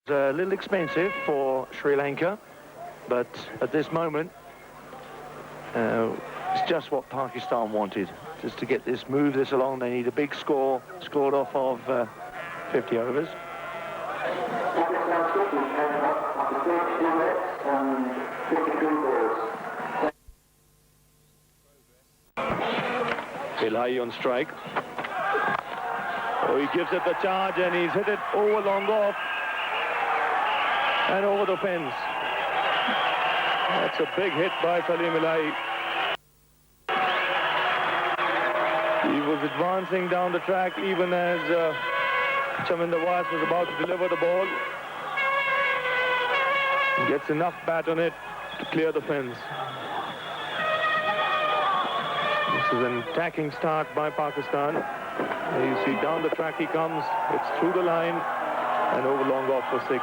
A little expensive for Sri Lanka, but at this moment it's just what Pakistan wanted. Just to get this, move this along, they need a big score, scored off of 50 overs. Ilahi on strike. Oh, he gives it the charge and he's hit it over long off. And over the fence. That's a big hit by Salim Ilahi. He was advancing down the track even as Chaminda Was was about to deliver the ball. He gets enough bat on it to clear the fence. This is an attacking start by Pakistan. You see down the track he comes. It's through the line and over long off for 6.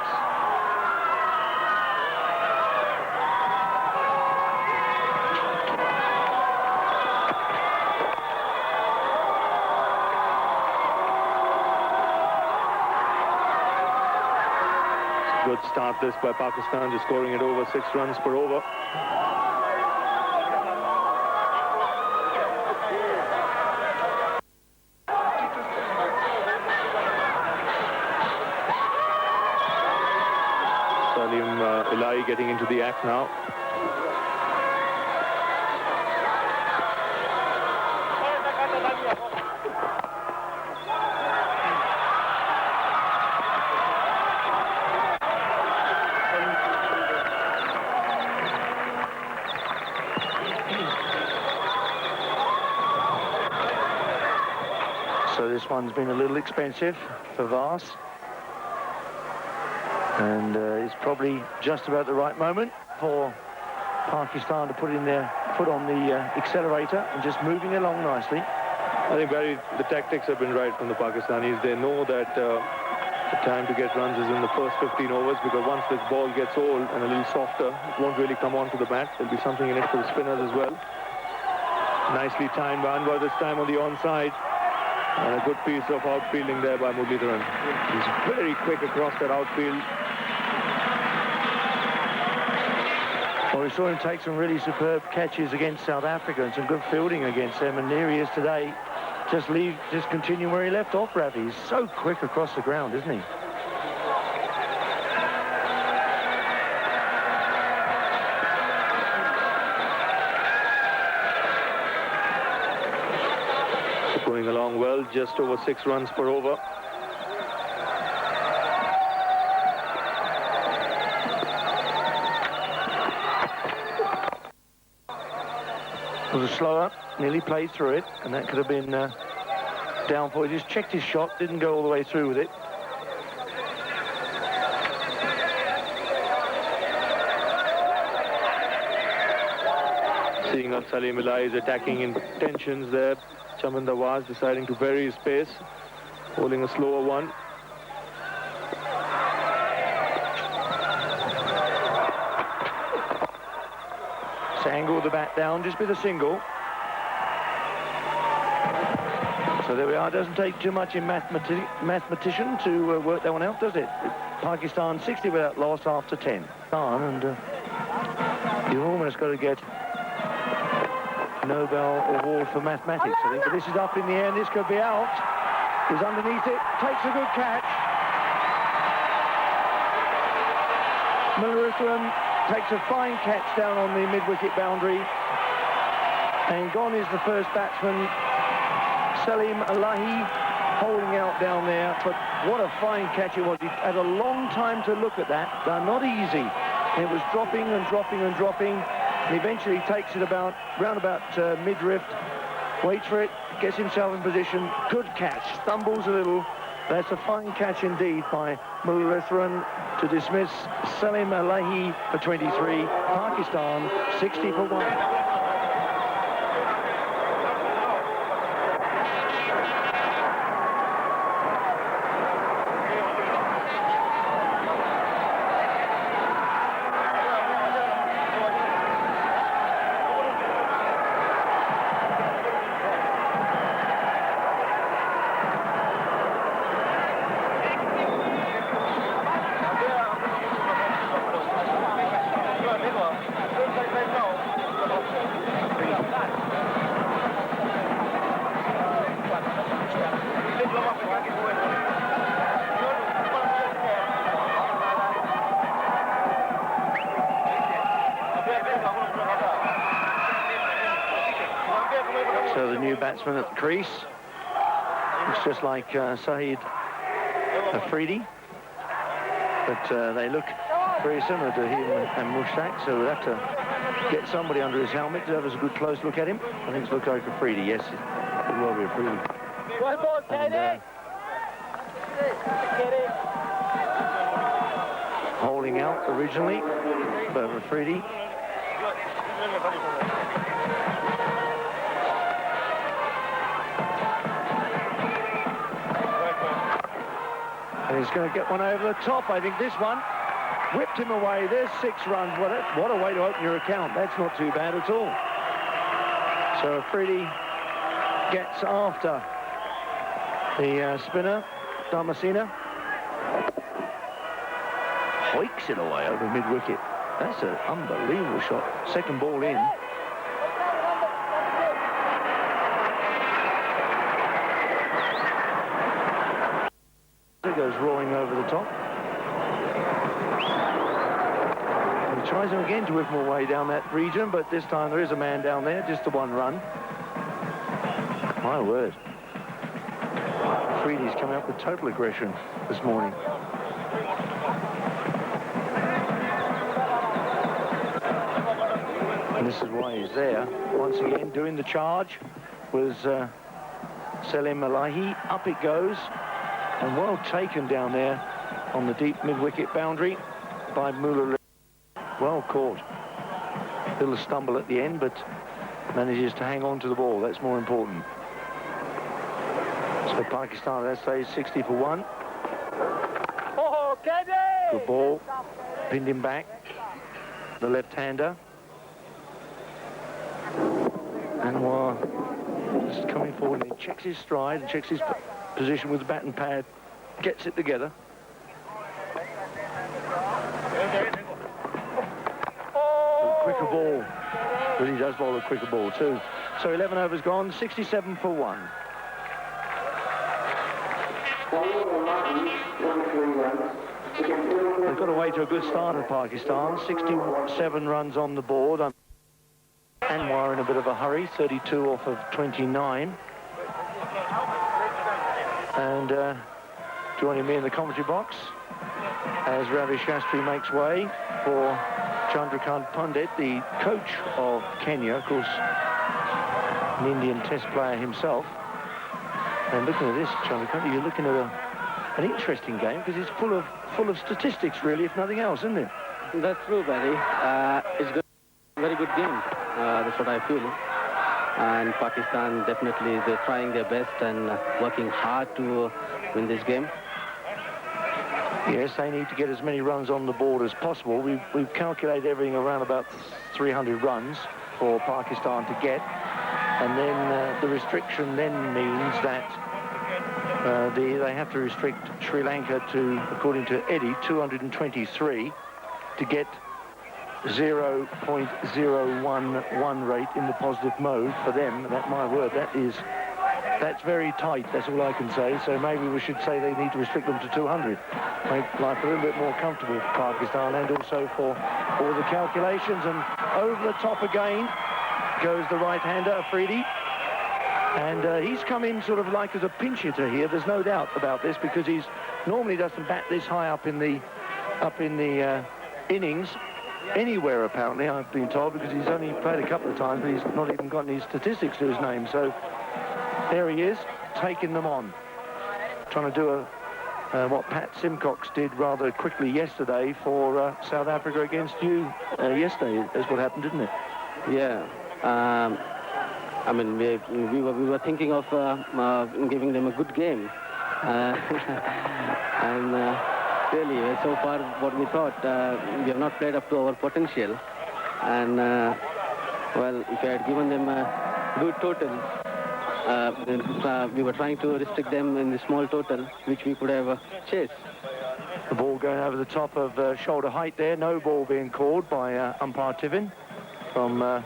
Good start this by Pakistan, just scoring it over 6 runs per over. Salim Ilahi getting into the act now. So this one's been a little expensive for Vas. And it's probably just about the right moment for Pakistan to put in their foot on the accelerator and just moving along nicely. I think the tactics have been right from the Pakistanis. They know that the time to get runs is in the first 15 overs, because once this ball gets old and a little softer, it won't really come onto the bat. There'll be something in it for the spinners as well. Nicely timed by Anwar this time on the onside. And a good piece of outfielding there by Muralidharan. He's very quick across that outfield. Well, we saw him take some really superb catches against South Africa and some good fielding against them. And there he is today. Just continue where he left off, Ravi. He's so quick across the ground, isn't he? Going along well, just over 6 runs per over. It was a slower, nearly played through it, and that could have been down for. He just checked his shot, didn't go all the way through with it. Seeing on Salim Ilahi's attacking intentions there. Chaminda Was deciding to vary his pace, holding a slower one. Angle the bat down, just with a single. So there we are. It doesn't take too much in mathematician to work that one out, does it? Pakistan 60 without loss after 10. And you've almost got to get Nobel Award for mathematics, I think. But this is up in the air, and this could be out. He's underneath it, takes a good catch. Muralidharan takes a fine catch down on the mid-wicket boundary. And gone is the first batsman, Salim Ilahi, holding out down there. But what a fine catch it was. He had a long time to look at that. They're not easy. And it was dropping and dropping and dropping. And eventually he takes it round about mid-rift, waits for it, gets himself in position. Good catch, stumbles a little. That's a fine catch indeed by Muralidharan to dismiss Salim Ilahi for 23. Pakistan 60 for 1. So the new batsman at the crease. It's just like Shahid Afridi. But they look very similar to him and Mushtaq, so we'll have to get somebody under his helmet to have us a good close look at him. I think it's looked like Afridi, yes. It will be Afridi. And, holding out originally for Afridi. And he's going to get one over the top. I think this one whipped him away. There's 6 runs. What a way to open your account. That's not too bad at all. So Afridi gets after the spinner, Damasina. Hoiks it away over mid-wicket. That's an unbelievable shot. Second ball in. It goes roaring over the top. And he tries him again to whip him away down that region, but this time there is a man down there, just the 1 run. My word. Afridi's coming up with total aggression this morning. And this is why he's there. Once again, doing the charge was Salim Alahi. Up it goes. And well taken down there on the deep mid-wicket boundary by Mullah. Well caught. Little stumble at the end, but manages to hang on to the ball. That's more important. So Pakistan at that stage 60 for 1. Good ball. Pinned him back. The left-hander. Anwar is coming forward and he checks his stride and checks his position with the bat and pad, gets it together. A quicker ball. Really does bowl a quicker ball too. So 11 overs gone, 67 for 1. They've got away to a good start in Pakistan. 67 runs on the board. Anwar in a bit of a hurry, 32 off of 29. And joining me in the commentary box as Ravi Shastri makes way for Chandrakant Pandit, the coach of Kenya, of course, an Indian test player himself. And looking at this, Chandrakant, you're looking at an interesting game because it's full of statistics, really, if nothing else, isn't it? That's true, Barry. It's a very good game. That's what I feel. And Pakistan definitely, they're trying their best and working hard to win this game. Yes, they need to get as many runs on the board as possible. We've calculated everything around about 300 runs for Pakistan to get. And then the restriction then means that they have to restrict Sri Lanka to, according to Eddie, 223 to get 0.011 rate in the positive mode for them. That, my word, that's very tight. That's all I can say. So maybe we should say they need to restrict them to 200. Make life a little bit more comfortable for Pakistan and also for all the calculations. And over the top again goes the right-hander, Afridi. And he's come in sort of like as a pinch hitter here. There's no doubt about this because he's normally doesn't bat this high up in the innings. Anywhere, apparently, I've been told, because he's only played a couple of times, but he's not even got any statistics to his name. So there he is, taking them on. Trying to do what Pat Simcox did rather quickly yesterday for South Africa against you yesterday. That's what happened, didn't it? Yeah. I mean, we were thinking of giving them a good game. And really, so far, what we thought, we have not played up to our potential. And, well, if I had given them a good total, we were trying to restrict them in the small total, which we could have chased. The ball going over the top of shoulder height there. No ball being called by umpire Tivin from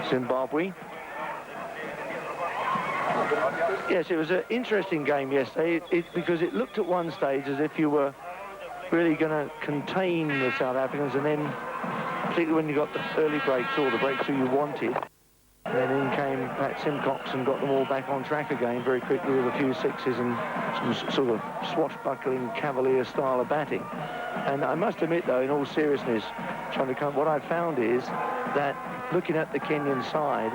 Zimbabwe. Yes, it was an interesting game yesterday because it looked at one stage as if you were really going to contain the South Africans, and then, particularly when you got the early breaks or the breaks you wanted, And then in came Pat Simcox and got them all back on track again very quickly with a few sixes and some sort of swashbuckling cavalier style of batting. And I must admit, though, in all seriousness, what I've found is that looking at the Kenyan side,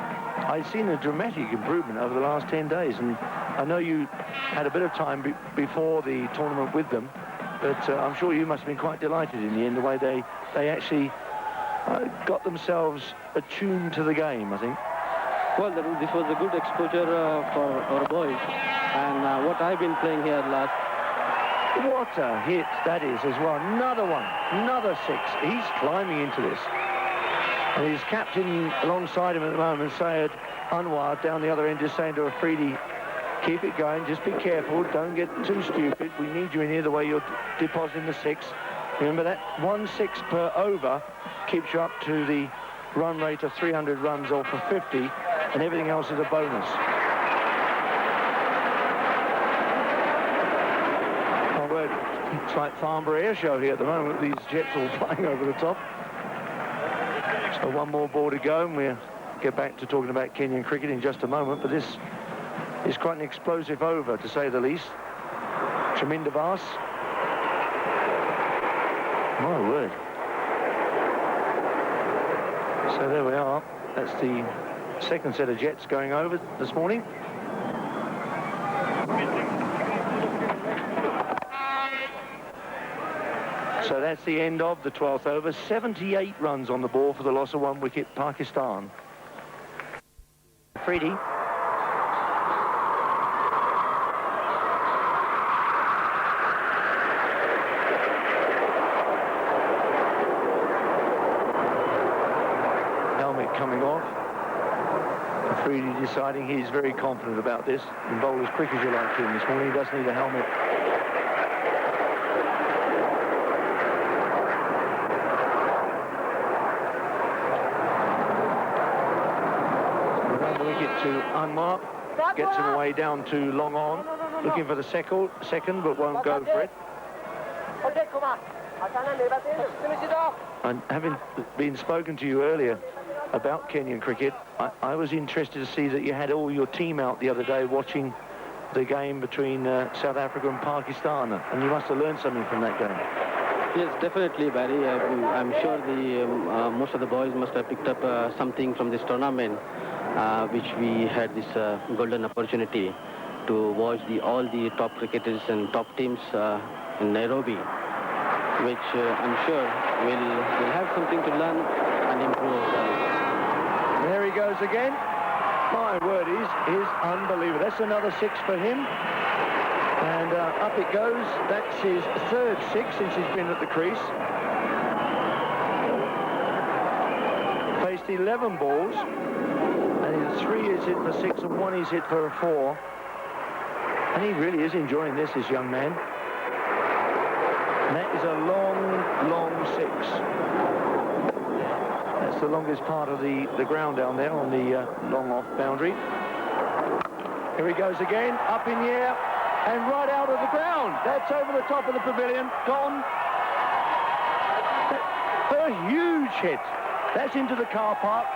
I've seen a dramatic improvement over the last 10 days. And I know you had a bit of time before the tournament with them, but I'm sure you must have been quite delighted in the end, the way they actually got themselves attuned to the game, I think. Well, this was a good exposure for our boys. And what I've been playing here last... What a hit that is as well. Another one, another six. He's climbing into this. And his captain alongside him at the moment, Shahid Anwar, down the other end, just saying to Afridi, keep it going, just be careful, don't get too stupid. We need you in here the way you're depositing the six. Remember that 1 6 per over keeps you up to the run rate of 300 runs or for 50, and everything else is a bonus. Oh, word. It's like Farnborough Air Show here at the moment, these jets all flying over the top. So one more ball to go, and we'll get back to talking about Kenyan cricket in just a moment, but this is quite an explosive over, to say the least. Chaminda Vas. My word. So there we are. That's the second set of jets going over this morning. So that's the end of the 12th over. 78 runs on the ball for the loss of 1 wicket, Pakistan. Afridi. Helmet coming off. Afridi deciding he's very confident about this. And bowl as quick as you like to him this morning. He does need a helmet. To Anwar, gets him away down to long on, looking for the second, but won't go for it. And having been spoken to you earlier about Kenyan cricket, I was interested to see that you had all your team out the other day watching the game between South Africa and Pakistan, and you must have learned something from that game. Yes, definitely, Barry. I'm sure the most of the boys must have picked up something from this tournament, which we had this golden opportunity to watch all the top cricketers and top teams in Nairobi, which I'm sure will have something to learn and improve. There he goes again. My word, is unbelievable. That's another 6 for him. And up it goes. That's his third 6 since he's been at the crease. Faced 11 balls. And 3 is hit for 6 and 1 is hit for a 4. And he really is enjoying this young man. And that is a long, long 6. That's the longest part of the ground down there on the long off boundary. Here he goes again, up in the air. And right out of the ground. That's over the top of the pavilion. Gone. A huge hit. That's into the car park.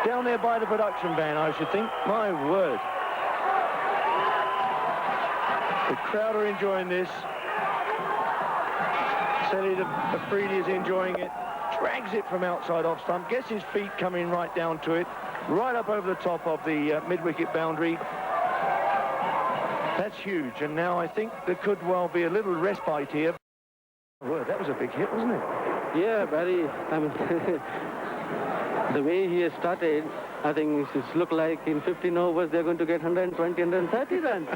Down there by the production van, I should think. My word. The crowd are enjoying this. Shahid Afridi is enjoying it. Drags it from outside off stump. Gets his feet coming right down to it. Right up over the top of the mid-wicket boundary. That's huge, and now I think there could well be a little respite here. Well, that was a big hit, wasn't it? Yeah, Barry. I mean, the way he has started, I think it looked like in 15 overs they're going to get 120, 130 runs.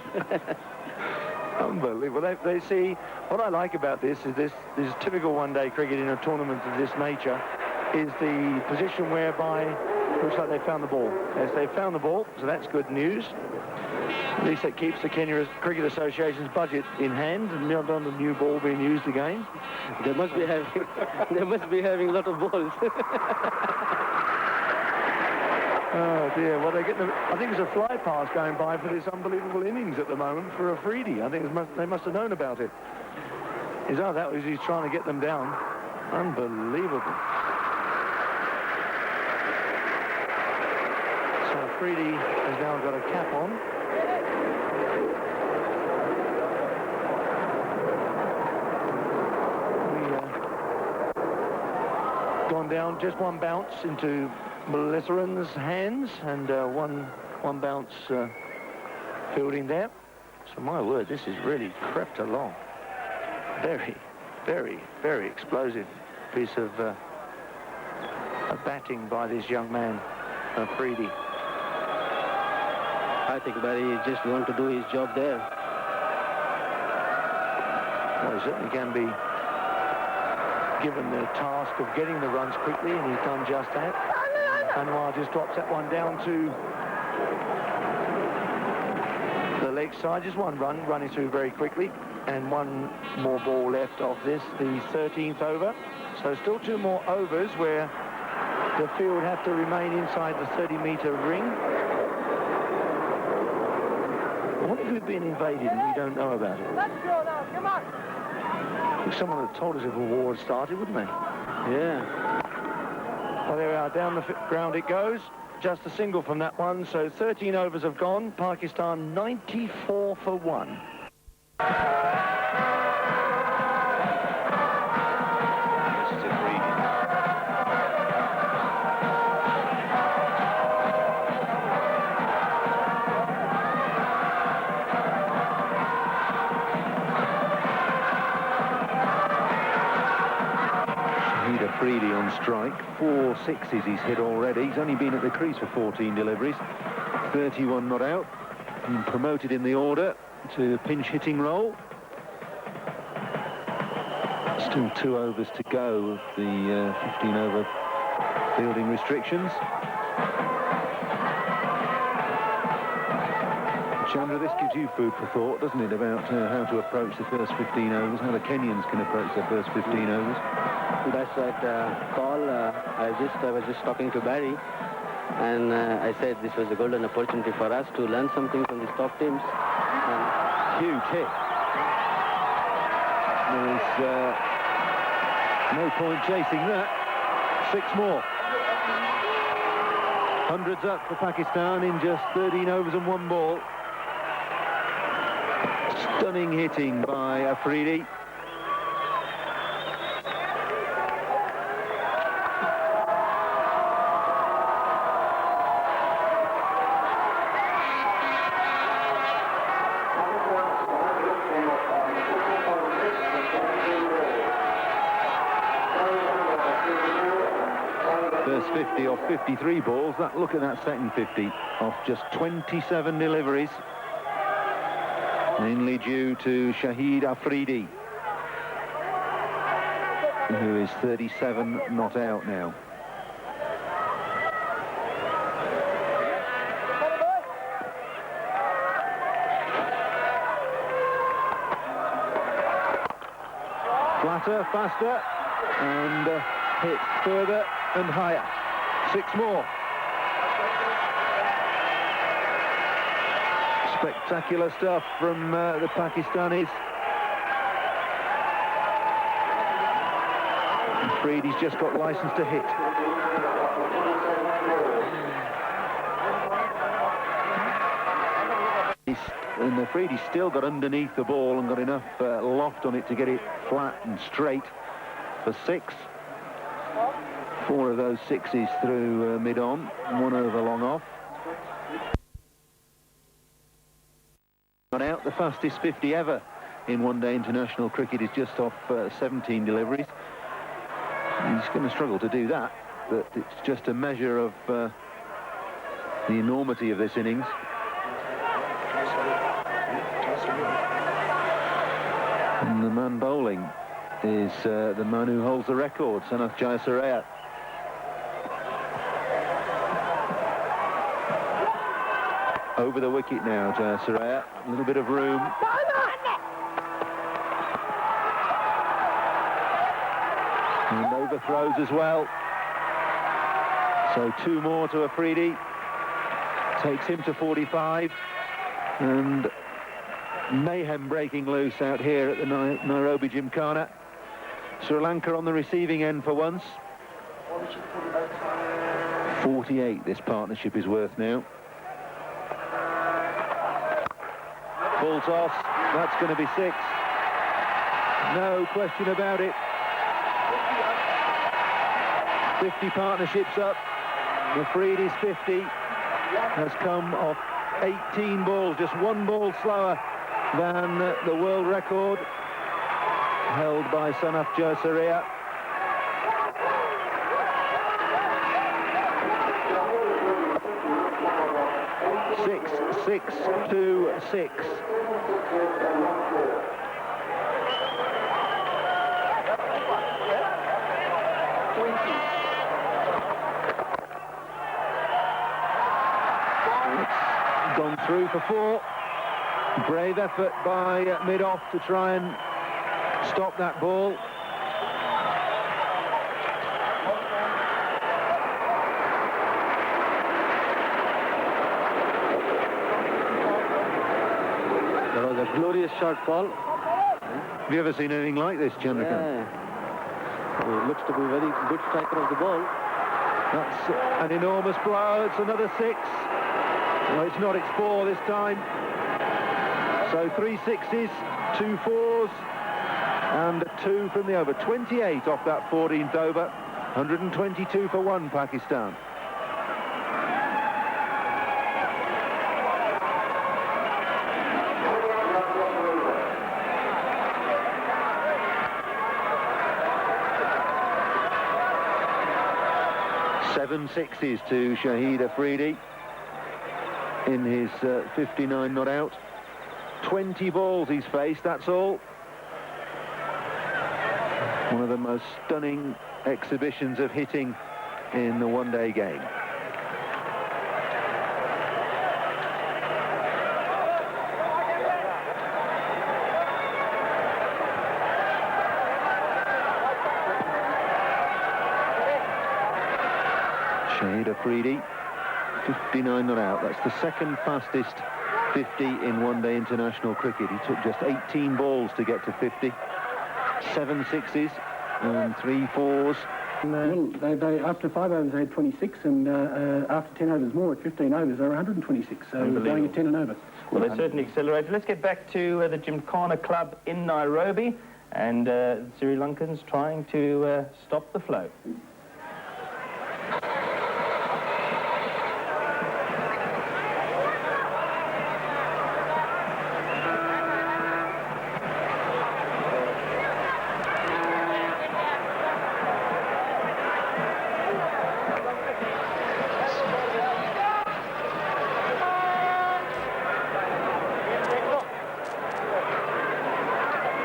Unbelievable. They see, what I like about this is this typical one-day cricket in a tournament of this nature is the position whereby it looks like they found the ball. Yes, they found the ball, so that's good news. At least that keeps the Kenya Cricket Association's budget in hand, and not on the new ball being used again. They must be having a lot of balls. Oh dear. Well, they get I think there's a fly pass going by for this unbelievable innings at the moment for Afridi. I think they must have known about it. He's trying to get them down. Unbelievable. So Afridi has now got a cap on. Gone down, just one bounce into Malitharan's hands, and one bounce fielding there. So my word, this has really crept along. Very, very, very explosive piece of batting by this young man, Afridi. I think Barry just want to do his job there. Well, he certainly can be given the task of getting the runs quickly, and he's done just that. Anwar just drops that one down to the leg side. Just one run, running through very quickly, and one more ball left of this, the 13th over. So still 2 more overs where the field have to remain inside the 30-metre ring. I wonder if we've been invaded and we don't know about it. Let's go now, come on. Someone would have told us if a war had started, wouldn't they? Yeah. Well, there we are. Down the ground it goes. Just a single from that one. So 13 overs have gone. Pakistan 94 for 1. Shahid Afridi on strike. 4 sixes he's hit already. He's only been at the crease for 14 deliveries. 31 not out. And promoted in the order to the pinch hitting role. Still 2 overs to go of the 15 over fielding restrictions. Chandra, this gives you food for thought, doesn't it, about how to approach the first 15 overs, how the Kenyans can approach their first 15 overs. That's right, Paul. I was just talking to Barry, and I said this was a golden opportunity for us to learn something from these top teams. Huge hit. There's no point chasing that. 6 more. Hundreds up for Pakistan in just 13 overs and 1 ball. Stunning hitting by Afridi. First 50 off 53 balls. Look at that second 50 off just 27 deliveries. Mainly due to Shahid Afridi, who is 37 not out now. Flatter, faster, and hit further and higher. 6 more. Spectacular stuff from the Pakistanis. Afridi's just got license to hit. And Afridi's still got underneath the ball and got enough loft on it to get it flat and straight for 6. 4 of those 6s through mid-on, 1 over long off. Not out. The fastest 50 ever in one-day international cricket is just off 17 deliveries. He's going to struggle to do that, but it's just a measure of the enormity of this innings. And the man bowling is the man who holds the record, Sanath Jayasuriya. Over the wicket now, Jayasuriya. A little bit of room. And overthrows as well. So 2 more to Afridi. Takes him to 45. And mayhem breaking loose out here at the Nairobi Gymkhana. Sri Lanka on the receiving end for once. 48 this partnership is worth now. Full toss. That's going to be 6. No question about it. 50 partnerships up. Afridi's 50 has come off 18 balls, just 1 ball slower than the world record held by Sanaf Jaisaria. Six, 6, 2, 6. Gone through for 4. Brave effort by mid-off to try and stop that ball. That was a glorious shot, Paul. Have you ever seen anything like this, Chandrakant? Yeah. He looks to be a very good striker of the ball. That's an enormous blow. It's another 6. No, it's not. It's 4 this time. So 3 6s, 2 4s, and a 2 from the over. 28 off that 14th over. 122 for 1, Pakistan. Seven 6s to Shahid Afridi in his 59 not out. 20 balls he's faced, that's all. One of the most stunning exhibitions of hitting in the one-day game. Shahid Afridi, 59 not out. That's the second fastest 50 in one-day international cricket. He took just 18 balls to get to 50. 7 6s and 3 4s. Well, they after 5 overs they had 26, and after 10 overs more at 15 overs they were 126. So going at 10 and over. Well, they certainly accelerated. Let's get back to the Gymkhana Club in Nairobi, and Sri Lankans trying to stop the flow.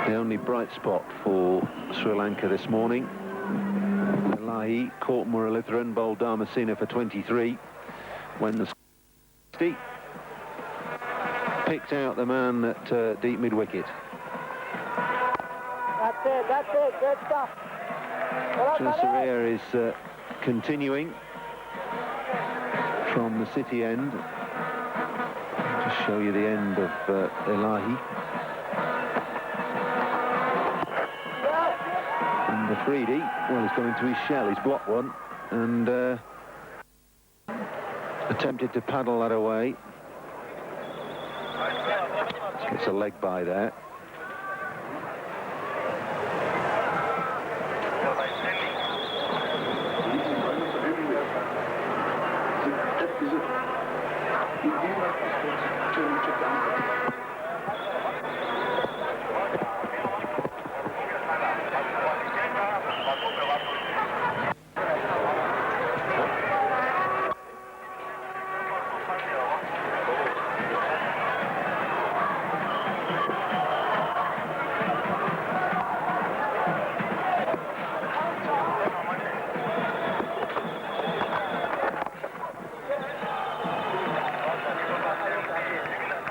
The only bright spot for Sri Lanka this morning. Elahi caught Muralitharan, bowled Dharmasena for 23. When the 60 picked out the man at deep mid-wicket. That's it, good stuff. Jaisaria is continuing from the city end. I'll just show you the end of Elahi. And Afridi, well, he's gone into his shell. He's blocked one and attempted to paddle that away. Gets a leg by there.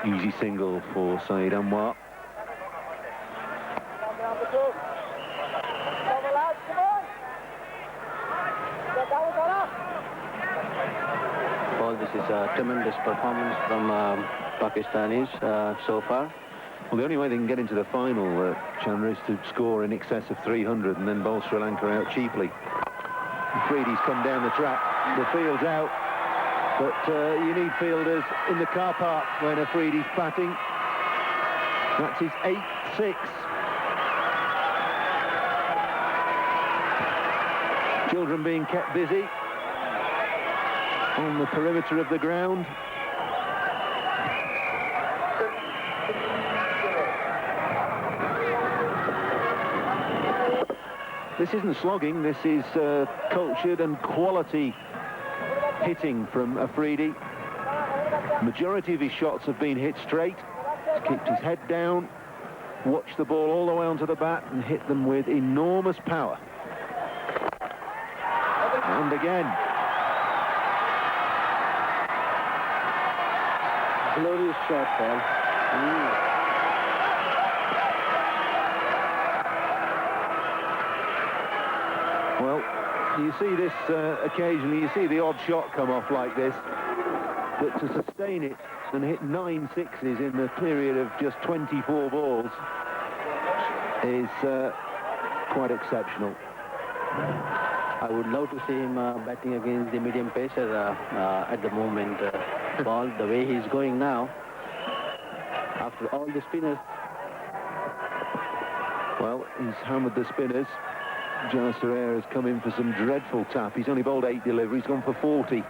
Easy single for Saeed Anwar. Paul, this is a tremendous performance from Pakistanis so far. Well, the only way they can get into the final, Chandra, is to score in excess of 300 and then bowl Sri Lanka out cheaply. Afridi's come down the track, the field's out, but you need fielders in the car park when Afridi's batting. That's his 8-6. Children being kept busy on the perimeter of the ground. This isn't slogging, this is cultured and quality hitting from Afridi. Majority of his shots have been hit straight. He's kept his head down, watched the ball all the way onto the bat and hit them with enormous power. And again. Glorious shot, Paul. Well, you see this occasionally, you see the odd shot come off like this, but to sustain it and hit 9 sixes in the period of just 24 balls is quite exceptional. I would love to see him batting against the medium pacer at the moment. Ball, the way he's going now, after all the spinners. Well, he's hammered the spinners. Janasarer has come in for some dreadful tap. He's only bowled 8 deliveries, gone for 40.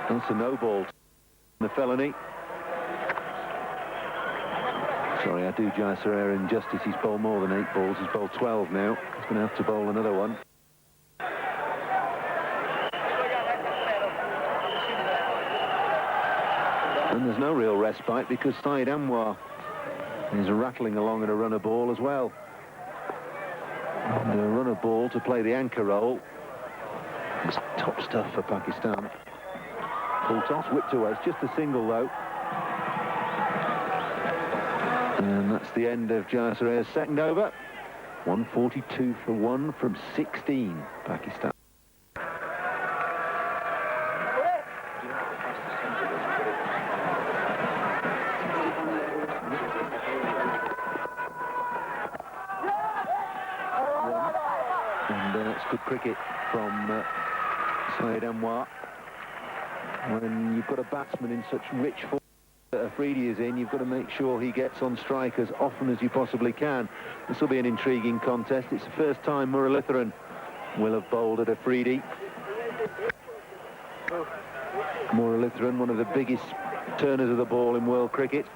That's a no ball. The felony. Sorry, I do Janasarer injustice. He's bowled more than 8 balls. He's bowled 12 now. He's going to have to bowl another one. And there's no real respite because Shahid Anwar is rattling along at a runner ball as well. And a runner ball to play the anchor role. It's top stuff for Pakistan. Full toss, whipped away. It's just a single though. And that's the end of Janasarer's second over. 142 for 1 from 16, Pakistan. And it's good cricket from Shahid Anwar. When you've got a batsman in such rich form that Afridi is in, you've got to make sure he gets on strike as often as you possibly can. This will be an intriguing contest. It's the first time Muralitharan will have bowled at Afridi. Muralitharan, one of the biggest turners of the ball in world cricket.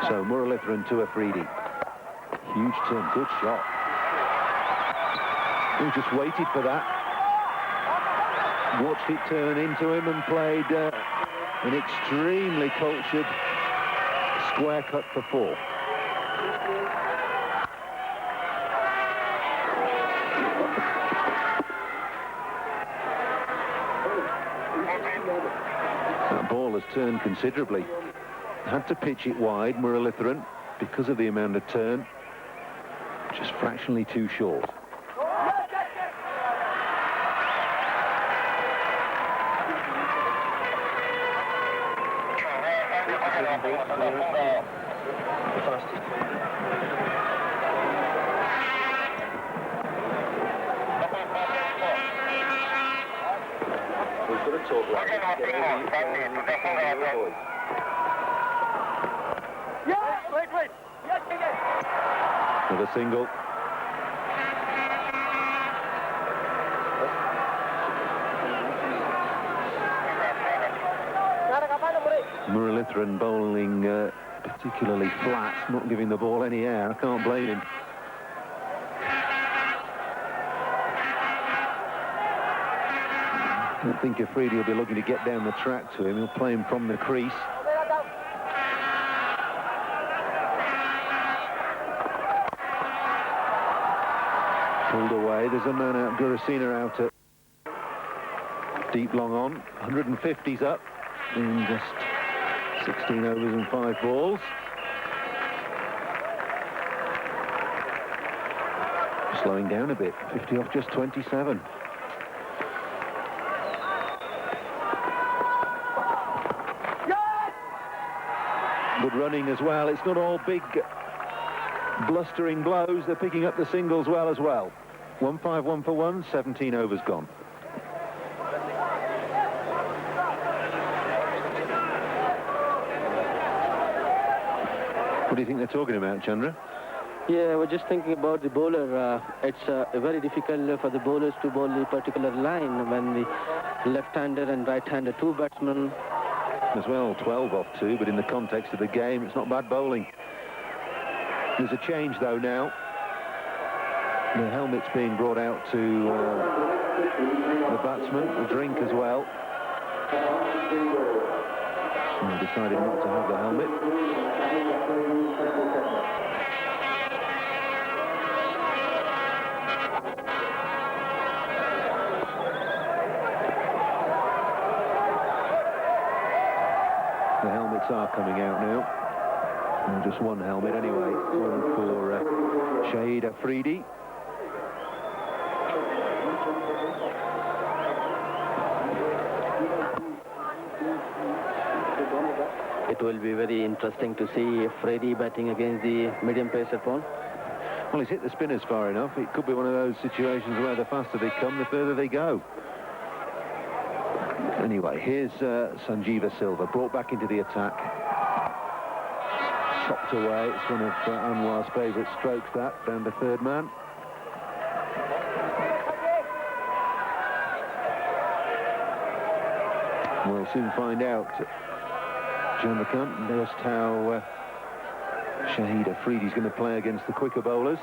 So Muralitharan to Afridi. Huge turn, good shot. He just waited for that. Watched it turn into him and played an extremely cultured square cut for 4. That ball has turned considerably. Had to pitch it wide, Muralitharan, because of the amount of turn. Just fractionally too short. With a single. Muralitharan bowling particularly flat, not giving the ball any air. I can't blame him. I don't think Afridi will be looking to get down the track to him. He'll play him from the crease. Pulled away. There's a man out, Gurusena out at deep long on. 150's up in just 16 overs and 5 balls. Slowing down a bit. 50 off just 27. running as well. It's not all big blustering blows. They're picking up the singles well as well. 1-5-1 for 1, 17 overs gone. What do you think they're talking about, Chandra? Yeah, we're just thinking about the bowler. It's very difficult for the bowlers to bowl the particular line when the left-hander and right-hander, two batsmen. As well, 12 off 2, but in the context of the game, it's not bad bowling. There's a change, though, now. The helmet's being brought out to the batsman, the drink as well. And they decided not to have the helmet. The helmets are coming out now. And just one helmet anyway. One for Shahid Afridi. It will be very interesting to see Afridi batting against the medium pacer pawn. Well, he's hit the spinners far enough. It could be one of those situations where the faster they come, the further they go. Anyway, here's Sanjeeva Silva, brought back into the attack. Chopped away. It's one of Anwar's favourite strokes, that, down to third man. We'll soon find out, Jonathan, just how Shahid Afridi's going to play against the quicker bowlers.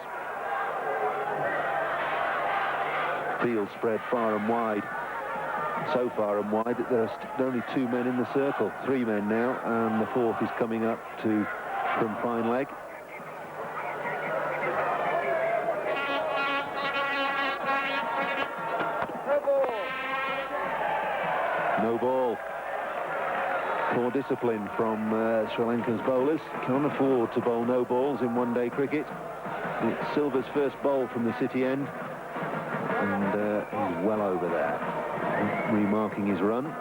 Field spread far and wide. So far and wide that there are only 2 men in the circle. 3 men now, and the fourth is coming up from fine leg. No ball. Poor discipline from Sri Lanka's bowlers. Can't afford to bowl no balls in one-day cricket. It's Silva's first bowl from the city end, and he's well over there, remarking his run.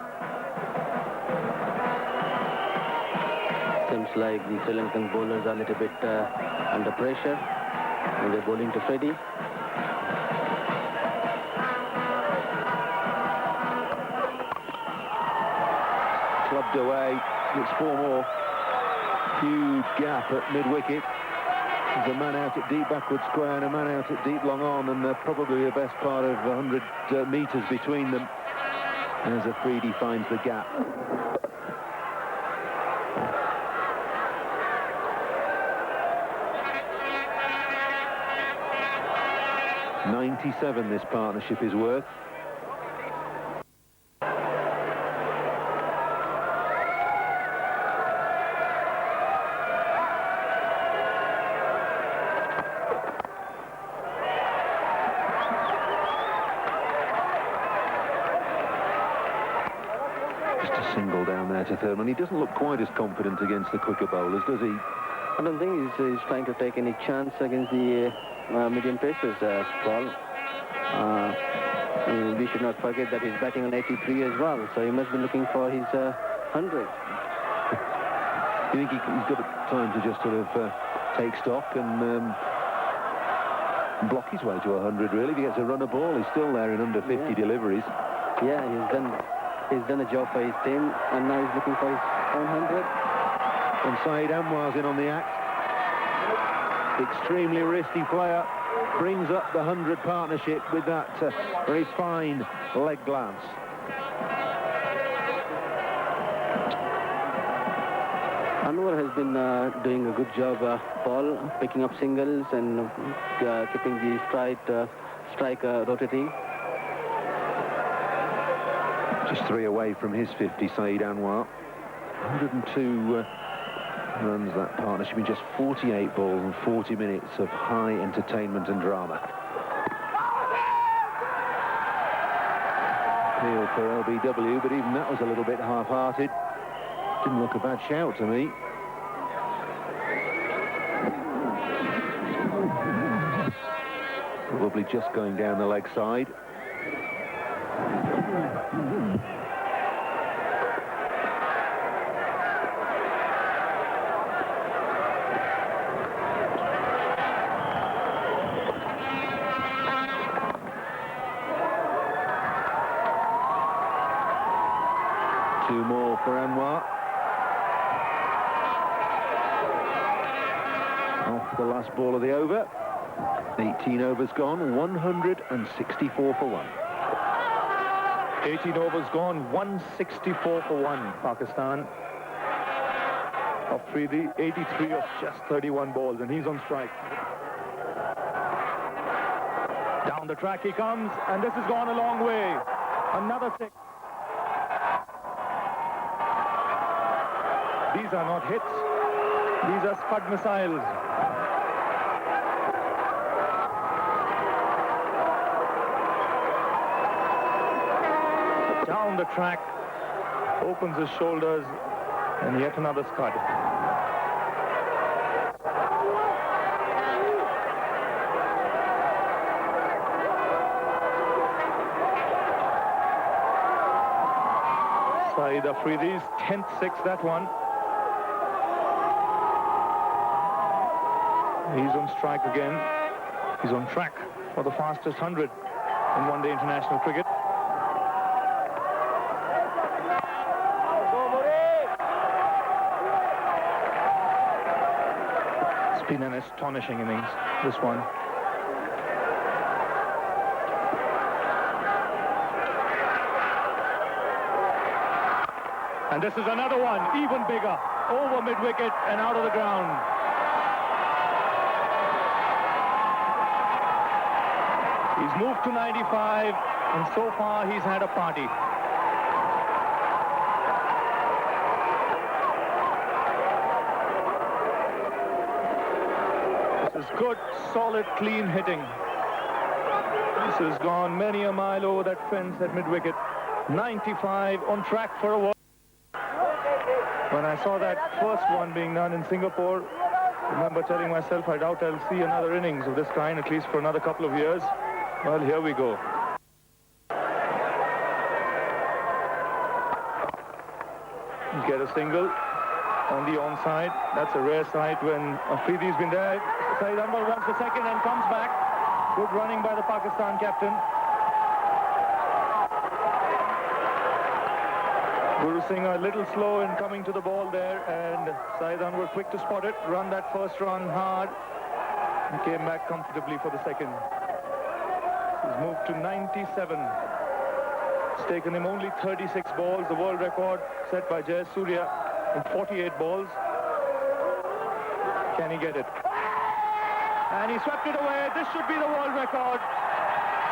Seems like the Sri Lankan bowlers are a little bit under pressure when they're bowling to Afridi. Clubbed away. It's 4 more. Huge gap at mid-wicket. There's a man out at deep backward square and a man out at deep long on, and they're probably the best part of 100 metres between them as Afridi finds the gap. $97 this partnership is worth. Single down there to third man. He doesn't look quite as confident against the quicker bowlers, does he? I don't think he's trying to take any chance against the medium pacers, Paul. We should not forget that he's batting on 83 as well, so he must be looking for his 100. You think he's got time to just sort of take stock and block his way to 100, really? If he gets a runner ball, he's still there in under 50 deliveries. Yeah, he's done a job for his team, and now he's looking for his own 100. And Saeed Anwar's in on the act. Extremely risky player. Brings up the 100 partnership with that very fine leg glance. Anwar has been doing a good job, Paul, picking up singles and keeping the strike rotating. Just 3 away from his 50, Saeed Anwar. 102 runs that partnership in just 48 balls and 40 minutes of high entertainment and drama. Appeal for LBW, but even that was a little bit half-hearted. Didn't look a bad shout to me. Probably just going down the leg side. Two more for Anwar. Off the last ball of the over. 18 overs gone, 164 for 1. 18 overs gone, 164 for 1, Pakistan. Afridi, 83 of just 31 balls, and he's on strike. Down the track he comes, and this has gone a long way. Another 6. These are not hits. These are Scud missiles. Down the track, opens his shoulders, and yet another Scud. Shahid Afridi's 10th 6, that one. He's on strike again. He's on track for the fastest 100 in one-day international cricket. It's been an astonishing innings, this one. And this is another one, even bigger, over mid-wicket and out of the ground. He's moved to 95, and so far he's had a party. This is good, solid, clean hitting. This has gone many a mile over that fence at mid-wicket. 95, on track for a walk. When I saw that first one being done in Singapore, I remember telling myself, I doubt I'll see another innings of this kind, at least for another couple of years. Well, here we go. You get a single on the onside. That's a rare sight when Afridi's been there. Shahid Anwar runs the second and comes back. Good running by the Pakistan captain. Guru Singh a little slow in coming to the ball there, and Shahid Anwar quick to spot it, run that first run hard, and came back comfortably for the second. He's moved to 97. It's taken him only 36 balls, the world record set by Jay Surya in 48 balls. Can he get it? And he swept it away. This should be the world record.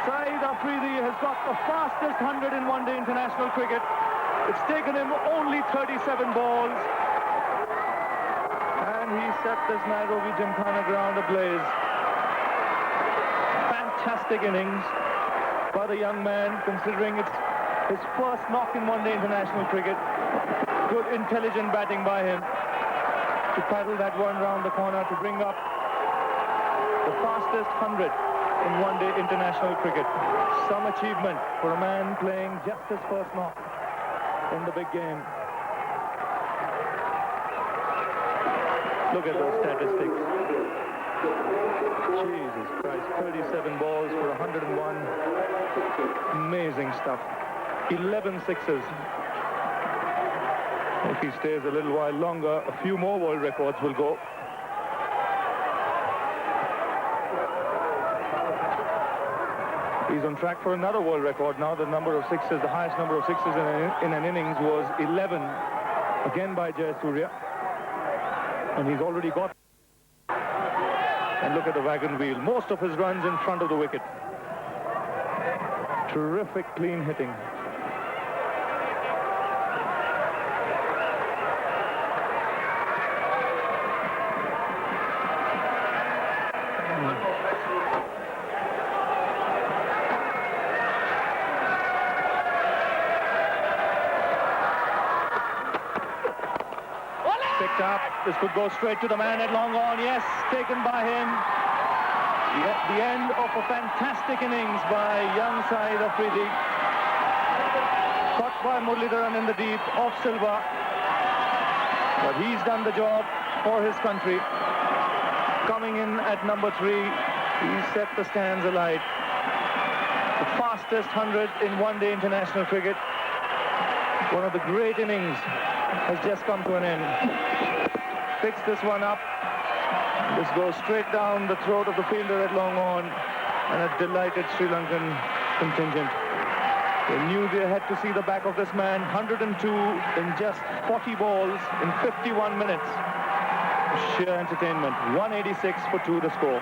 Shahid Afridi has got the fastest 100 in one-day international cricket. It's taken him only 37 balls, and he set this Nairobi Gymkhana ground ablaze. Fantastic innings by the young man, considering it's his first knock in one-day international cricket. Good, intelligent batting by him to paddle that one round the corner to bring up the fastest 100 in one-day international cricket. Some achievement for a man playing just his first knock in the big game. Look at those statistics. Jesus Christ, 37 balls for 101. Amazing stuff. 11 sixes. If he stays a little while longer, a few more world records will go. He's on track for another world record now. The number of sixes, the highest number of sixes in an innings was 11, again by Jay Surya. And he's already got. And look at the wagon wheel. Most of his runs in front of the wicket. Terrific clean hitting. Picked up. This could go straight to the man at long on. Yes, taken by him. The end of a fantastic innings by young Shahid Afridi. Caught by Muralidharan in the deep, off Silva. But he's done the job for his country. Coming in at number 3, he set the stands alight. The fastest 100 in one-day international cricket. One of the great innings has just come to an end. Picks this one up. This goes straight down the throat of the fielder at long on, and a delighted Sri Lankan contingent. They knew they had to see the back of this man. 102 in just 40 balls in 51 minutes. Sheer entertainment. 186 for 2 the score.